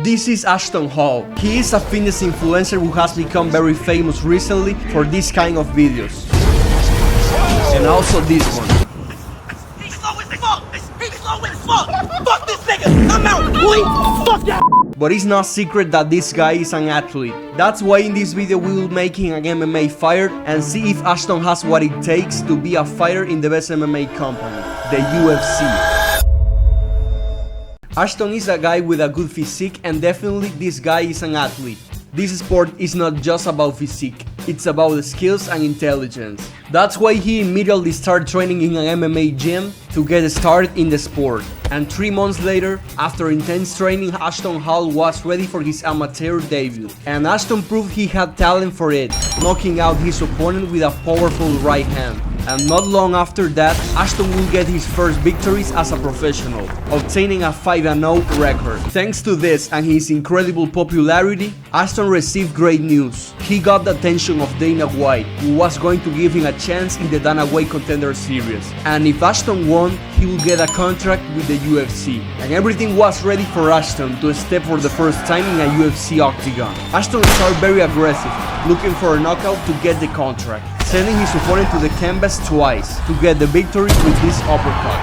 This is Ashton Hall. He is a fitness influencer who has become very famous recently for this kind of videos. And also this one. He's slow as fuck! He's slow as fuck! Fuck this nigga! I'm out, boy! Fuck that! But it's not secret that this guy is an athlete. That's why in this video we will be making an MMA fighter and see if Ashton has what it takes to be a fighter in the best MMA company, the UFC. Ashton is a guy with a good physique, and definitely this guy is an athlete. This sport is not just about physique, it's about the skills and intelligence. That's why he immediately started training in an MMA gym to get started in the sport. And 3 months later, after intense training, Ashton Hall was ready for his amateur debut. And Ashton proved he had talent for it, knocking out his opponent with a powerful right hand. And not long after that, Ashton will get his first victories as a professional, obtaining a 5-0 record. Thanks to this and his incredible popularity, Ashton received great news. He got the attention of Dana White, who was going to give him a chance in the Dana White Contender Series. And if Ashton won, he will get a contract with the UFC. And everything was ready for Ashton to step for the first time in a UFC octagon. Ashton started very aggressive, looking for a knockout to get the contract, sending his opponent to the canvas twice to get the victory with this uppercut.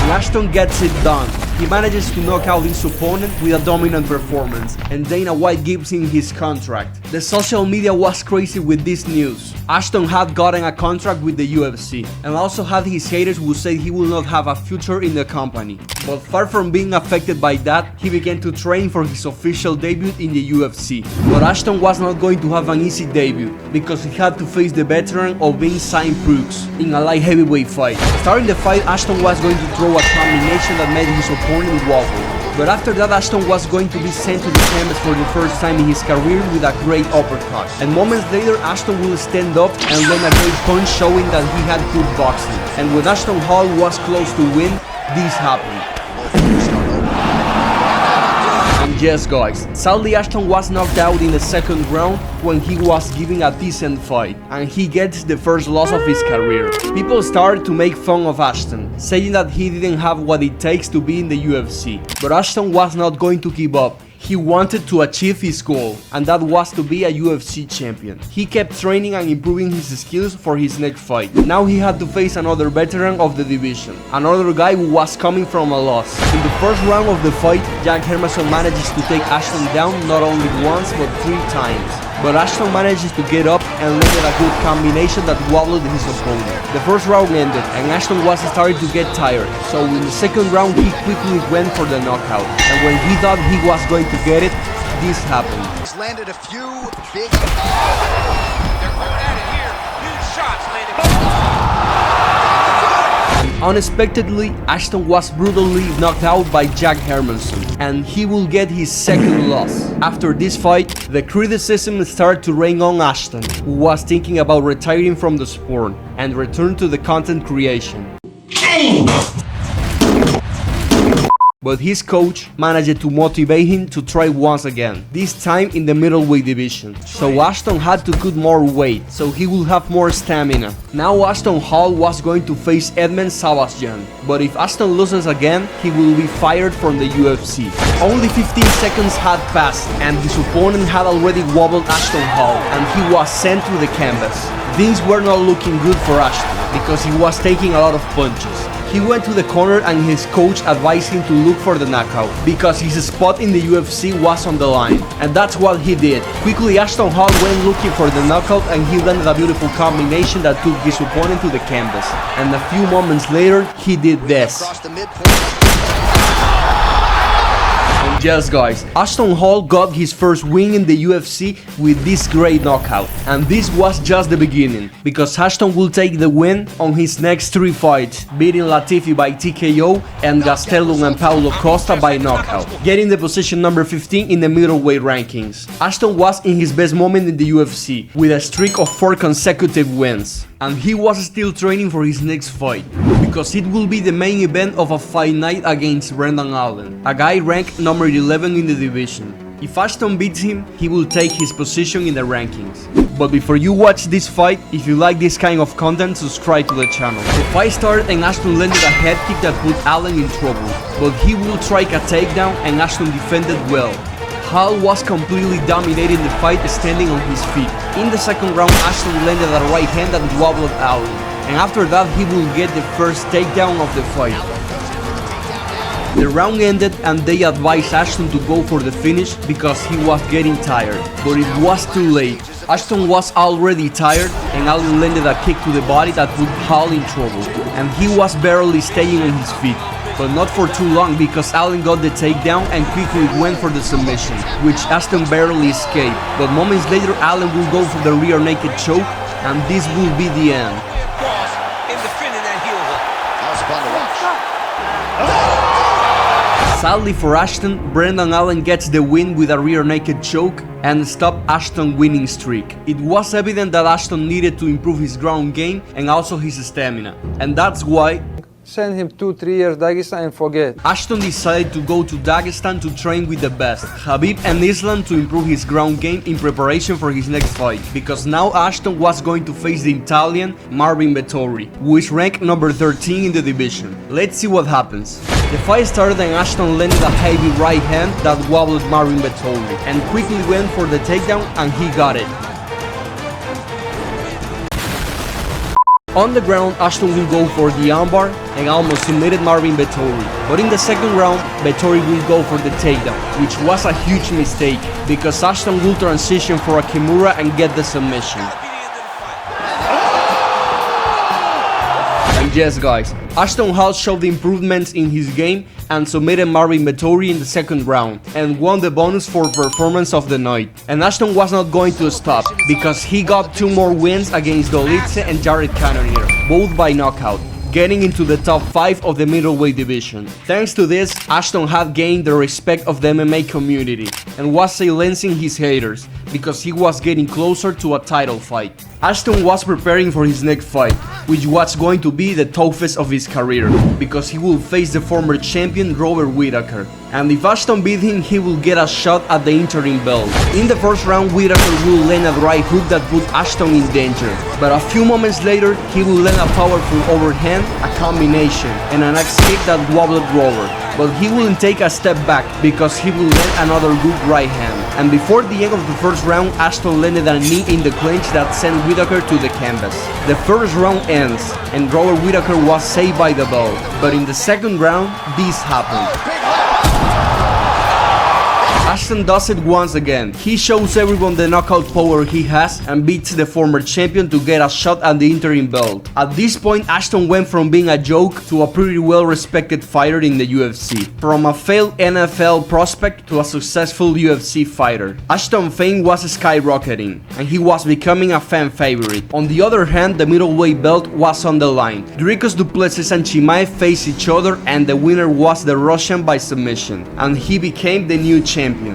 And Ashton gets it done. He manages to knock out his opponent with a dominant performance, and Dana White gives him his contract. The social media was crazy with this news. Ashton had gotten a contract with the UFC, and also had his haters who said he will not have a future in the company. But far from being affected by that, he began to train for his official debut in the UFC. But Ashton was not going to have an easy debut, because he had to face the veteran of being signed Brooks in a light heavyweight fight. Starting the fight, Ashton was going to throw a combination that made his opponent wobble. But after that, Ashton was going to be sent to the canvas for the first time in his career with a great uppercut. And moments later, Ashton will stand up and land a great punch, showing that he had good boxing. And when Ashton Hall was close to win, this happened. And yes guys, sadly Ashton was knocked out in the second round when he was giving a decent fight, and he gets the first loss of his career. People started to make fun of Ashton, saying that he didn't have what it takes to be in the UFC. But Ashton was not going to give up. He wanted to achieve his goal, and that was to be a UFC champion. He kept training and improving his skills for his next fight. Now he had to face another veteran of the division, another guy who was coming from a loss. In the first round of the fight, Jack Hermansson manages to take Ashton down not only once but 3 times. But Ashton manages to get up and landed a good combination that wobbled his opponent. The first round ended and Ashton was starting to get tired, so in the second round he quickly went for the knockout. And when he thought he was going to get it, this happened. He's landed a few big... They're going at it here. Huge shots landed. Unexpectedly, Ashton was brutally knocked out by Jack Hermansson, and he will get his second loss. After this fight, the criticism started to rain on Ashton, who was thinking about retiring from the sport and return to the content creation. But his coach managed to motivate him to try once again, this time in the middleweight division. So Ashton had to cut more weight, so he will have more stamina. Now Ashton Hall was going to face Edmen Sebastian, but if Ashton loses again, he will be fired from the UFC. Only 15 seconds had passed, and his opponent had already wobbled Ashton Hall, and he was sent to the canvas. Things were not looking good for Ashton, because he was taking a lot of punches. He went to the corner and his coach advised him to look for the knockout, because his spot in the UFC was on the line. And that's what he did. Quickly Ashton Hall went looking for the knockout, and he landed a beautiful combination that took his opponent to the canvas. And a few moments later, he did this. Yes guys, Ashton Hall got his first win in the UFC with this great knockout. And this was just the beginning, because Ashton will take the win on his next 3 fights, beating Latifi by TKO and Gastelum and Paulo Costa by knockout, getting the position number 15 in the middleweight rankings. Ashton was in his best moment in the UFC, with a streak of 4 consecutive wins. And he was still training for his next fight, because it will be the main event of a fight night against Brendan Allen, a guy ranked number 11 in the division. If Ashton beats him, he will take his position in the rankings. But before you watch this fight, if you like this kind of content, subscribe to the channel. The fight started and Ashton landed a head kick that put Allen in trouble, but he will strike a takedown and Ashton defended well. Hall was completely dominating the fight, standing on his feet. In the second round, Ashton landed a right hand that wobbled Allen, and after that he will get the first takedown of the fight. The round ended and they advised Ashton to go for the finish because he was getting tired, but it was too late. Ashton was already tired and Allen landed a kick to the body that put Hall in trouble, and he was barely staying on his feet. But not for too long because Allen got the takedown and quickly went for the submission, which Ashton barely escaped. But moments later Allen will go for the rear naked choke, and this will be the end. Sadly for Ashton, Brendan Allen gets the win with a rear naked choke and stopped Ashton's winning streak. It was evident that Ashton needed to improve his ground game and also his stamina, and that's why send him 2-3 years Dagestan and forget. Ashton decided to go to Dagestan to train with the best, Khabib and Islam, to improve his ground game in preparation for his next fight, because now Ashton was going to face the Italian Marvin Vettori, who is ranked number 13 in the division. Let's see what happens. The fight started and Ashton landed a heavy right hand that wobbled Marvin Vettori, and quickly went for the takedown and he got it. On the ground, Ashton will go for the armbar and almost submitted Marvin Vettori. But in the second round, Vettori will go for the takedown, which was a huge mistake because Ashton will transition for a Kimura and get the submission. And yes guys, Ashton Hall showed the improvements in his game and submitted Marvin Vettori in the second round and won the bonus for performance of the night. And Ashton was not going to stop because he got 2 more wins against Dolidze and Jared Cannonier, both by knockout, getting into the top 5 of the middleweight division. Thanks to this, Ashton had gained the respect of the MMA community and was silencing his haters because he was getting closer to a title fight. Ashton was preparing for his next fight, which was going to be the toughest of his career, because he will face the former champion Robert Whittaker. And if Ashton beat him, he will get a shot at the interim belt. In the first round, Whittaker will land a right hook that put Ashton in danger, but a few moments later, he will land a powerful overhand, a combination, and an axe kick that wobbled Robert. But he wouldn't take a step back because he will land another good right hand. And before the end of the first round, Ashton landed a knee in the clinch that sent Whittaker to the canvas. The first round ends, and Robert Whittaker was saved by the bell. But in the second round, this happened. Ashton does it once again. He shows everyone the knockout power he has and beats the former champion to get a shot at the interim belt. At this point, Ashton went from being a joke to a pretty well respected fighter in the UFC. From a failed NFL prospect to a successful UFC fighter. Ashton's fame was skyrocketing and he was becoming a fan favorite. On the other hand, the middleweight belt was on the line. Dricus du Plessis and Chimaev faced each other and the winner was the Russian by submission, and he became the new champion.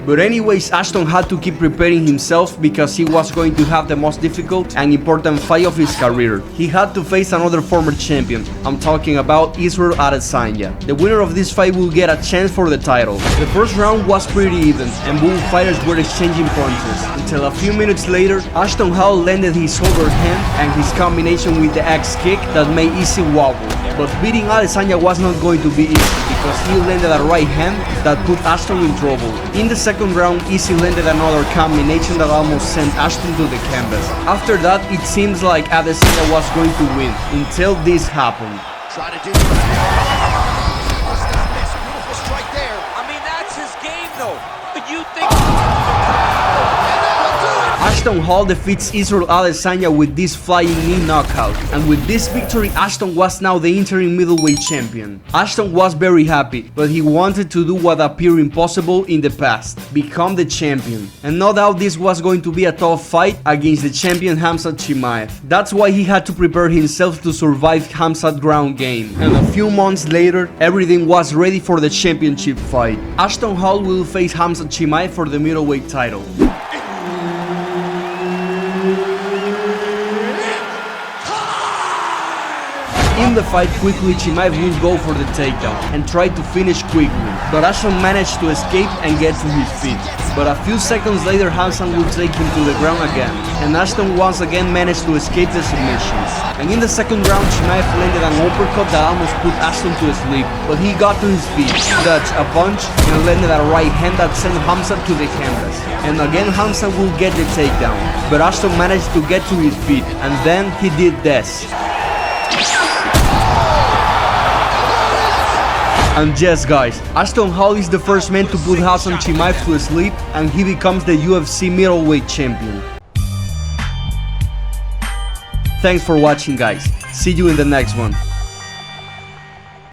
But anyways, Ashton had to keep preparing himself because he was going to have the most difficult and important fight of his career. He had to face another former champion. I'm talking about Israel Adesanya. The winner of this fight will get a chance for the title. The first round was pretty even and both fighters were exchanging punches, until a few minutes later, Ashton Hall landed his overhand and his combination with the axe kick that made Izzy wobble. But beating Adesanya was not going to be easy because he landed a right hand that put Ashton in trouble. In the second round, Izzy landed another combination that almost sent Ashton to the canvas. After that, it seems like Adesanya was going to win, until this happened. Try to do beautiful strike there. I mean, that's his game, though. But you think... Ashton Hall defeats Israel Adesanya with this flying knee knockout, and with this victory Ashton was now the interim middleweight champion. Ashton was very happy, but he wanted to do what appeared impossible in the past, become the champion. And no doubt this was going to be a tough fight against the champion Khamzat Chimaev. That's why he had to prepare himself to survive Khamzat's ground game. And a few months later, everything was ready for the championship fight. Ashton Hall will face Khamzat Chimaev for the middleweight title. In the fight quickly, Chimaev would go for the takedown and try to finish quickly, but Ashton managed to escape and get to his feet. But a few seconds later, Hamzat would take him to the ground again, and Ashton once again managed to escape the submission. And in the second round, Chimaev landed an uppercut that almost put Ashton to sleep, but he got to his feet, dodged a punch, and landed a right hand that sent Hamzat to the canvas. And again Hamzat will get the takedown, but Ashton managed to get to his feet, and then he did this. And yes guys, Ashton Hall is the first man to put Hamzat Chimaev to sleep, and he becomes the UFC middleweight champion. Thanks for watching guys, see you in the next one.